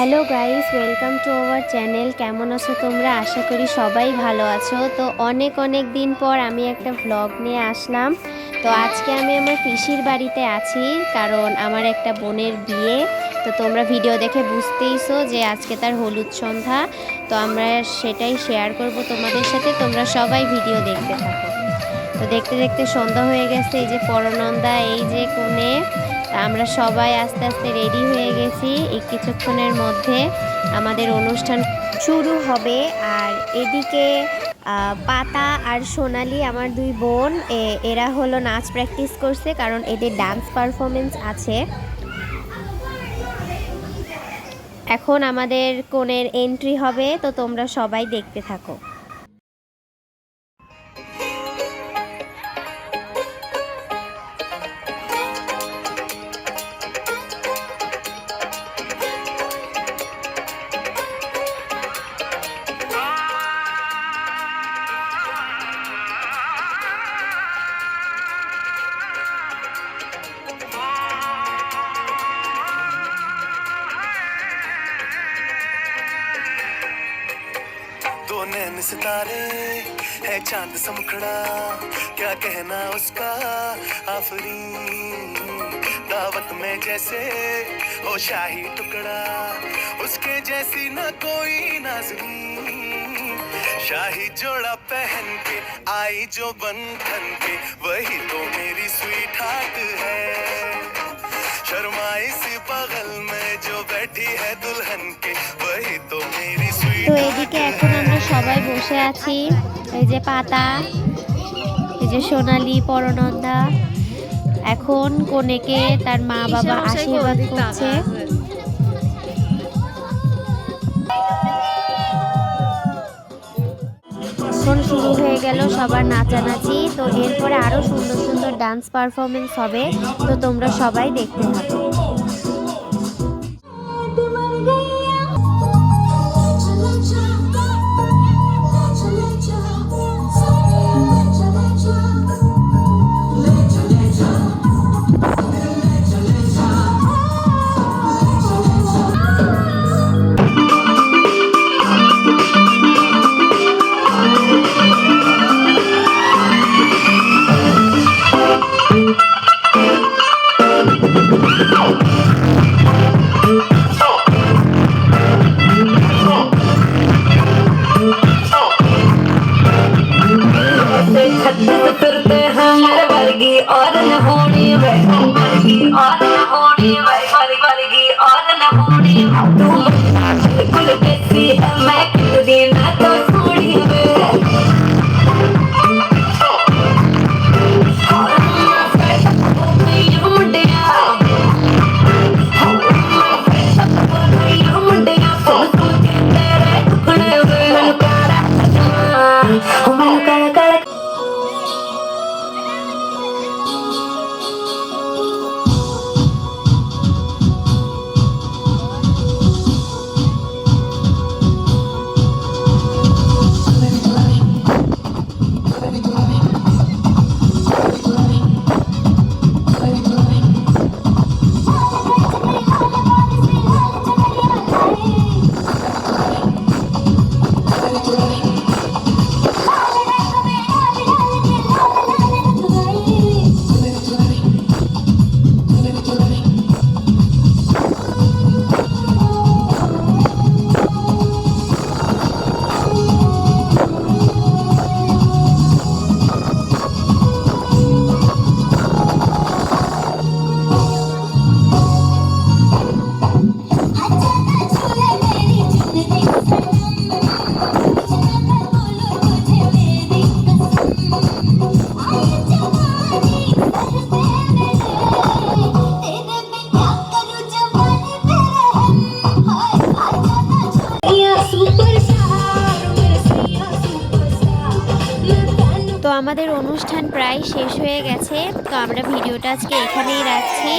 Hello guys, welcome to our channel. কেমন আছো তোমরা? আশা করি সবাই ভালো আছো। তো অনেক দিন পর আমি একটা ভ্লগ নিয়ে আসলাম। তো আজকে আমি আমার পিসির বাড়িতে আছি, কারণ আমার একটা বোনের বিয়ে। তো তোমরা ভিডিও দেখে বুঝতেইছো যে আজকে তার হলুদ সন্ধ্যা। তো আমরা সেটাই শেয়ার করব তোমাদের সাথে। তোমরা সবাই ভিডিও দেখতে থাকো। তো দেখতে দেখতে সন্ধ্যা হয়ে গেছে। এই যে পরনন্দা, এই যে কোণে। আমরা সবাই আস্তে আস্তে রেডি হয়ে গেছি। এই কিছুক্ষণের মধ্যে আমাদের অনুষ্ঠান শুরু হবে। আর এদিকে পাতা আর সোনালি, আমার দুই বোন, এরা হলো নাচ প্র্যাকটিস করছে, কারণ এদের ডান্স পারফরমেন্স আছে। এখন আমাদের কনের এন্ট্রি হবে, তো তোমরা সবাই দেখতে থাকো। दो नैन सितारे है चांद सा मुखड़ा, क्या कहना उसका आफरी। दावत में जैसे हो शाही टुकड़ा, उसके जैसी न कोई नाज़रीन। शाही जोड़ा पहन के आई जो बंधन के, वही तो मेरी स्वीट हार्ट है। शर्माई सी बगल में जो बैठी है दुल्हन के, वही तो मेरी स्वीट। তো এদিকে এখন আমরা সবাই বসে আছি। এই যে পাতা, এই যে সোনালি, পরনন্দা। এখন কনেকে তার মা বাবা আশীর্বাদ করছে। এখন শুরু হয়ে গেল সবার নাচানাচি। তো এরপরে আরো সুন্দর সুন্দর ডান্স পারফরমেন্স হবে। তো তোমরা সবাই দেখতে থাকো। फिरते हैं मेरे वर्गी और न होनी वे, वर्गी और न होनी वे, वर्गी और न होनी। तू बिल्कुल कैसी है, मैं कितनी ना तो थोड़ी वे। তো আমাদের অনুষ্ঠান প্রায় শেষ হয়ে গেছে। তো আমরা ভিডিওটা আজকে এখানেই রাখছি।